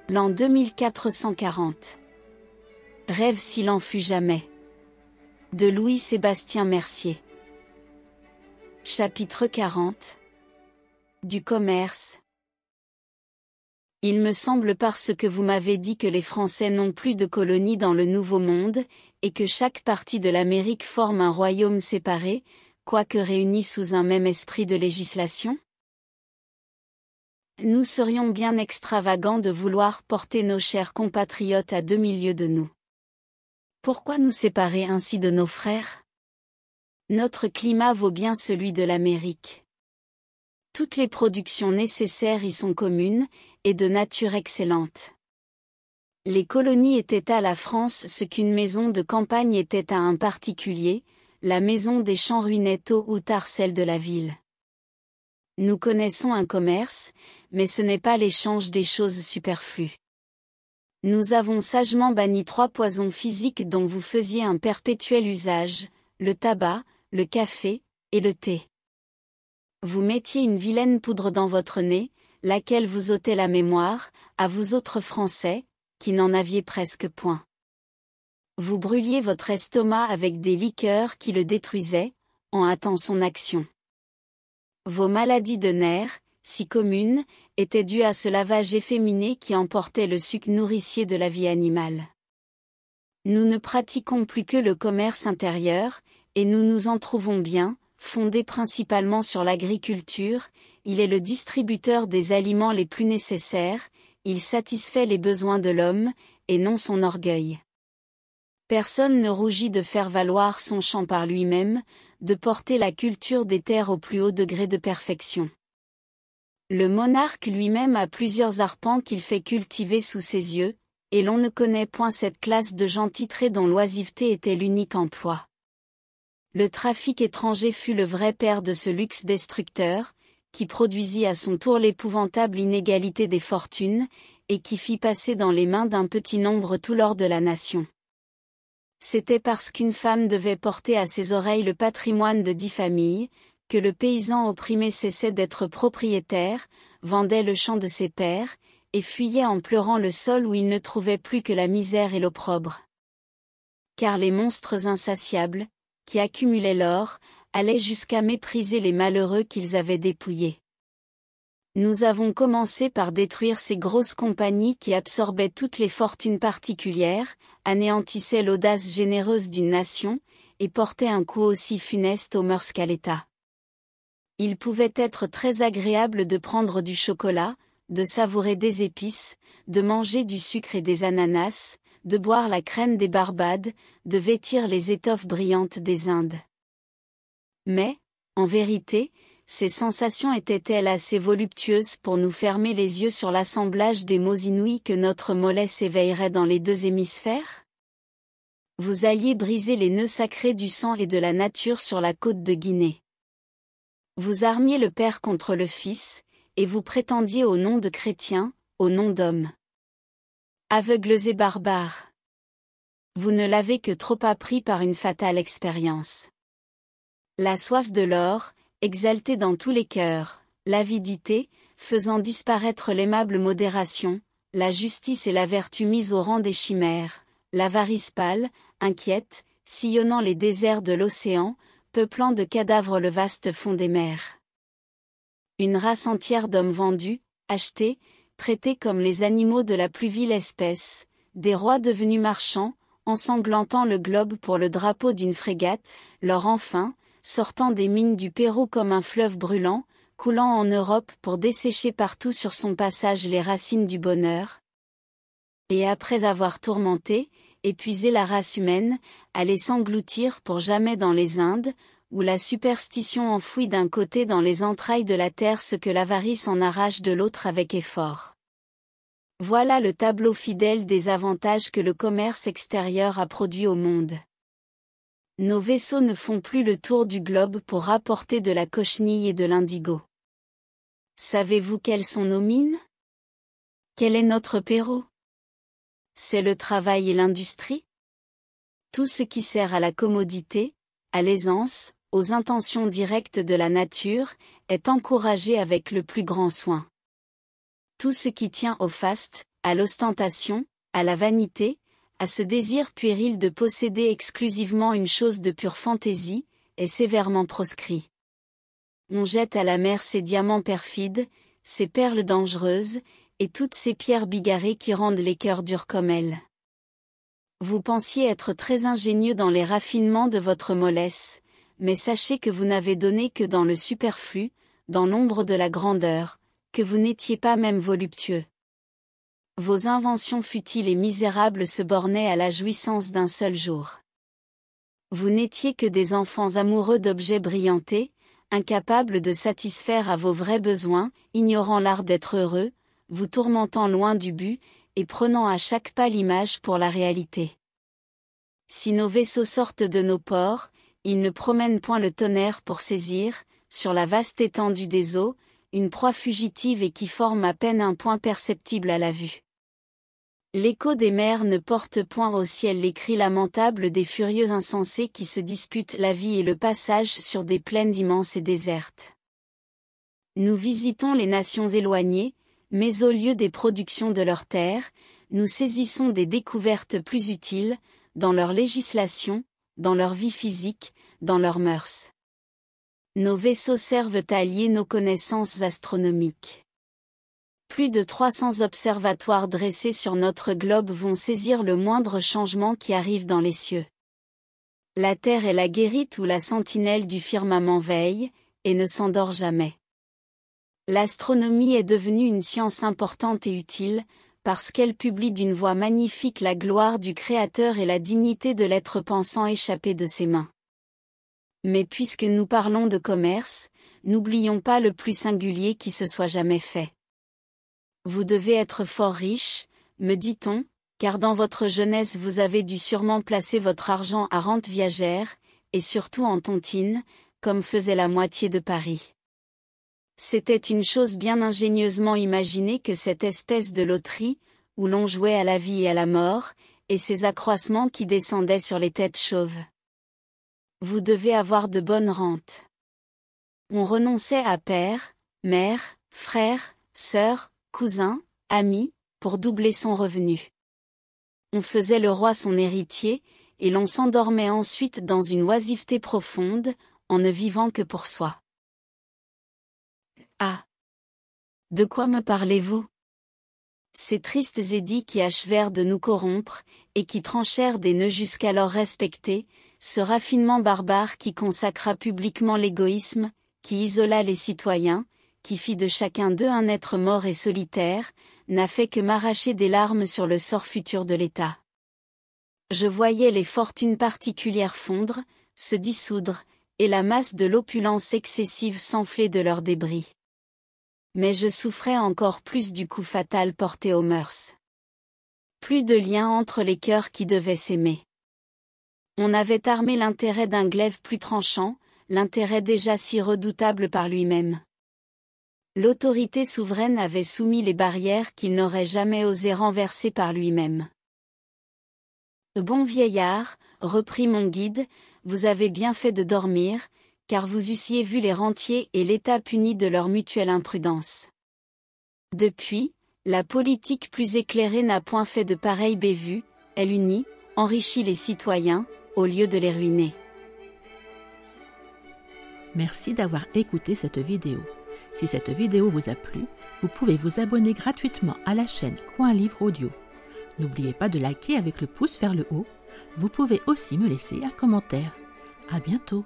L'an 2440. Rêve s'il en fut jamais. De Louis-Sébastien Mercier. Chapitre 40. Du commerce. Il me semble parce que vous m'avez dit que les Français n'ont plus de colonies dans le Nouveau Monde, et que chaque partie de l'Amérique forme un royaume séparé, quoique réunis sous un même esprit de législation. Nous serions bien extravagants de vouloir porter nos chers compatriotes à demi-lieue de nous. Pourquoi nous séparer ainsi de nos frères? Notre climat vaut bien celui de l'Amérique. Toutes les productions nécessaires y sont communes, et de nature excellente. Les colonies étaient à la France ce qu'une maison de campagne était à un particulier, la maison des champs ruinait tôt ou tard celle de la ville. Nous connaissons un commerce, mais ce n'est pas l'échange des choses superflues. Nous avons sagement banni 3 poisons physiques dont vous faisiez un perpétuel usage, le tabac, le café, et le thé. Vous mettiez une vilaine poudre dans votre nez, laquelle vous ôtait la mémoire, à vous autres Français, qui n'en aviez presque point. Vous brûliez votre estomac avec des liqueurs qui le détruisaient, en hâtant son action. Vos maladies de nerfs, si communes, étaient dues à ce lavage efféminé qui emportait le suc nourricier de la vie animale. Nous ne pratiquons plus que le commerce intérieur, et nous nous en trouvons bien, fondé principalement sur l'agriculture, il est le distributeur des aliments les plus nécessaires, il satisfait les besoins de l'homme, et non son orgueil. Personne ne rougit de faire valoir son champ par lui-même, de porter la culture des terres au plus haut degré de perfection. Le monarque lui-même a plusieurs arpents qu'il fait cultiver sous ses yeux, et l'on ne connaît point cette classe de gens titrés dont l'oisiveté était l'unique emploi. Le trafic étranger fut le vrai père de ce luxe destructeur, qui produisit à son tour l'épouvantable inégalité des fortunes, et qui fit passer dans les mains d'un petit nombre tout l'or de la nation. C'était parce qu'une femme devait porter à ses oreilles le patrimoine de 10 familles, que le paysan opprimé cessait d'être propriétaire, vendait le champ de ses pères, et fuyait en pleurant le sol où il ne trouvait plus que la misère et l'opprobre. Car les monstres insatiables, qui accumulaient l'or, allaient jusqu'à mépriser les malheureux qu'ils avaient dépouillés. Nous avons commencé par détruire ces grosses compagnies qui absorbaient toutes les fortunes particulières, anéantissaient l'audace généreuse d'une nation, et portaient un coup aussi funeste aux mœurs qu'à l'État. Il pouvait être très agréable de prendre du chocolat, de savourer des épices, de manger du sucre et des ananas, de boire la crème des Barbades, de vêtir les étoffes brillantes des Indes. Mais, en vérité, ces sensations étaient-elles assez voluptueuses pour nous fermer les yeux sur l'assemblage des maux inouïs que notre mollesse éveillerait dans les 2 hémisphères? Vous alliez briser les nœuds sacrés du sang et de la nature sur la côte de Guinée. Vous armiez le Père contre le Fils, et vous prétendiez au nom de chrétiens, au nom d'hommes. Aveugles et barbares. Vous ne l'avez que trop appris par une fatale expérience. La soif de l'or, exaltée dans tous les cœurs, l'avidité, faisant disparaître l'aimable modération, la justice et la vertu mises au rang des chimères, l'avarice pâle, inquiète, sillonnant les déserts de l'océan, peuplant de cadavres le vaste fond des mers. Une race entière d'hommes vendus, achetés, traités comme les animaux de la plus vile espèce, des rois devenus marchands, ensanglantant le globe pour le drapeau d'une frégate, leur enfin, sortant des mines du Pérou comme un fleuve brûlant, coulant en Europe pour dessécher partout sur son passage les racines du bonheur. Et après avoir tourmenté, épuisé la race humaine, aller s'engloutir pour jamais dans les Indes, où la superstition enfouit d'un côté dans les entrailles de la terre ce que l'avarice en arrache de l'autre avec effort. Voilà le tableau fidèle des avantages que le commerce extérieur a produit au monde. Nos vaisseaux ne font plus le tour du globe pour rapporter de la cochenille et de l'indigo. Savez-vous quelles sont nos mines? Quel est notre Pérou? C'est le travail et l'industrie? Tout ce qui sert à la commodité, à l'aisance, aux intentions directes de la nature, est encouragé avec le plus grand soin. Tout ce qui tient au faste, à l'ostentation, à la vanité, à ce désir puéril de posséder exclusivement une chose de pure fantaisie, est sévèrement proscrit. On jette à la mer ces diamants perfides, ces perles dangereuses, et toutes ces pierres bigarrées qui rendent les cœurs durs comme elles. Vous pensiez être très ingénieux dans les raffinements de votre mollesse, mais sachez que vous n'avez donné que dans le superflu, dans l'ombre de la grandeur, que vous n'étiez pas même voluptueux. Vos inventions futiles et misérables se bornaient à la jouissance d'un seul jour. Vous n'étiez que des enfants amoureux d'objets brillantés, incapables de satisfaire à vos vrais besoins, ignorant l'art d'être heureux, vous tourmentant loin du but, et prenant à chaque pas l'image pour la réalité. Si nos vaisseaux sortent de nos ports, ils ne promènent point le tonnerre pour saisir, sur la vaste étendue des eaux, une proie fugitive et qui forme à peine un point perceptible à la vue. L'écho des mers ne porte point au ciel les cris lamentables des furieux insensés qui se disputent la vie et le passage sur des plaines immenses et désertes. Nous visitons les nations éloignées, mais au lieu des productions de leurs terres, nous saisissons des découvertes plus utiles, dans leur législation, dans leur vie physique, dans leurs mœurs. Nos vaisseaux servent à lier nos connaissances astronomiques. Plus de 300 observatoires dressés sur notre globe vont saisir le moindre changement qui arrive dans les cieux. La Terre est la guérite où la sentinelle du firmament veille, et ne s'endort jamais. L'astronomie est devenue une science importante et utile, parce qu'elle publie d'une voix magnifique la gloire du Créateur et la dignité de l'être pensant échappé de ses mains. Mais puisque nous parlons de commerce, n'oublions pas le plus singulier qui se soit jamais fait. Vous devez être fort riche, me dit-on, car dans votre jeunesse vous avez dû sûrement placer votre argent à rente viagère, et surtout en tontine, comme faisait la moitié de Paris. C'était une chose bien ingénieusement imaginée que cette espèce de loterie, où l'on jouait à la vie et à la mort, et ces accroissements qui descendaient sur les têtes chauves. Vous devez avoir de bonnes rentes. On renonçait à père, mère, frère, sœur, cousin, ami, pour doubler son revenu. On faisait le roi son héritier, et l'on s'endormait ensuite dans une oisiveté profonde, en ne vivant que pour soi. Ah! De quoi me parlez-vous? Ces tristes édits qui achevèrent de nous corrompre, et qui tranchèrent des nœuds jusqu'alors respectés, ce raffinement barbare qui consacra publiquement l'égoïsme, qui isola les citoyens, qui fit de chacun d'eux un être mort et solitaire, n'a fait que m'arracher des larmes sur le sort futur de l'État. Je voyais les fortunes particulières fondre, se dissoudre, et la masse de l'opulence excessive s'enfler de leurs débris. Mais je souffrais encore plus du coup fatal porté aux mœurs. Plus de lien entre les cœurs qui devaient s'aimer. On avait armé l'intérêt d'un glaive plus tranchant, l'intérêt déjà si redoutable par lui-même. L'autorité souveraine avait soumis les barrières qu'il n'aurait jamais osé renverser par lui-même. Bon vieillard, reprit mon guide, vous avez bien fait de dormir, car vous eussiez vu les rentiers et l'État punis de leur mutuelle imprudence. Depuis, la politique plus éclairée n'a point fait de pareilles bévues, elle unit, enrichit les citoyens, au lieu de les ruiner. Merci d'avoir écouté cette vidéo. Si cette vidéo vous a plu, vous pouvez vous abonner gratuitement à la chaîne Coin Livre Audio. N'oubliez pas de liker avec le pouce vers le haut. Vous pouvez aussi me laisser un commentaire. À bientôt.